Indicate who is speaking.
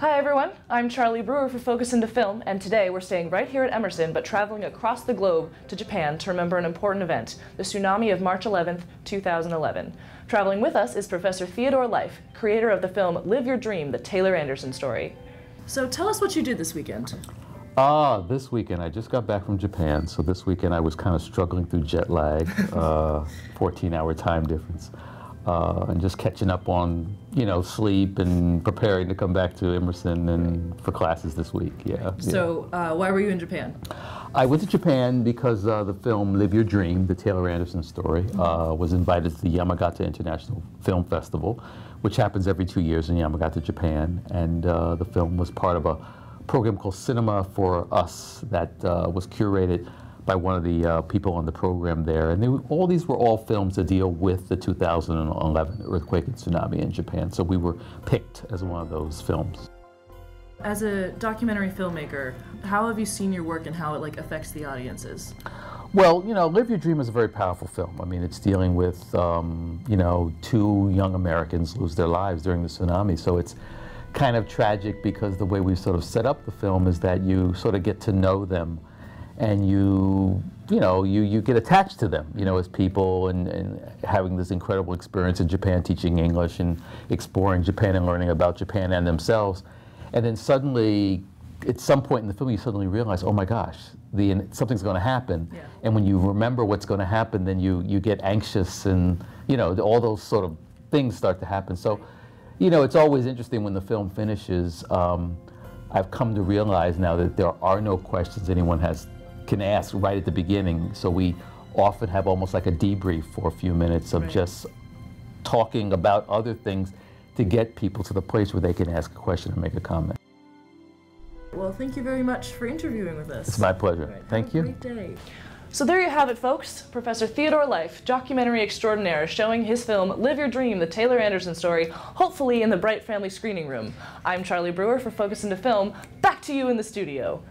Speaker 1: Hi everyone, I'm Charlie Brewer for Focus into Film, and today we're staying right here at Emerson but traveling across the globe to Japan to remember an important event, the tsunami of March 11th, 2011. Traveling with us is Professor Theodore Life, creator of the film Live Your Dream, the Taylor Anderson story. So tell us what you did this weekend.
Speaker 2: This weekend I just got back from Japan, so this weekend I was kind of struggling through jet lag, 14-hour time difference. And just catching up on, sleep and preparing to come back to Emerson and for classes this week. Yeah.
Speaker 1: So, why were you in Japan?
Speaker 2: I went to Japan because the film Live Your Dream, the Taylor Anderson story, was invited to the Yamagata International Film Festival, which happens every 2 years in Yamagata, Japan. And the film was part of a program called Cinema for Us that was curated by one of the people on the program there. And all these were all films that deal with the 2011 earthquake and tsunami in Japan. So we were picked as one of those films.
Speaker 1: As a documentary filmmaker, how have you seen your work and how it affects the audiences?
Speaker 2: Well, Live Your Dream is a very powerful film. I mean, it's dealing with, two young Americans lose their lives during the tsunami. So it's kind of tragic because the way we've sort of set up the film is that you sort of get to know them and you get attached to them, as people and having this incredible experience in Japan, teaching English and exploring Japan and learning about Japan and themselves. And then suddenly, at some point in the film, you suddenly realize, oh my gosh, something's going to happen. Yeah. And when you remember what's going to happen, then you get anxious and, all those sort of things start to happen. So, it's always interesting when the film finishes. I've come to realize now that there are no questions anyone can ask right at the beginning. So we often have almost like a debrief for a few minutes of just talking about other things to get people to the place where they can ask a question and make a comment.
Speaker 1: Well, thank you very much for interviewing with us.
Speaker 2: It's my pleasure.
Speaker 1: Right.
Speaker 2: Thank you.
Speaker 1: Have a great day. So there you have it, folks. Professor Theodore Life, documentary extraordinaire, showing his film Live Your Dream, the Taylor Anderson story, hopefully in the Bright Family Screening Room. I'm Charlie Brewer for Focus into Film. Back to you in the studio.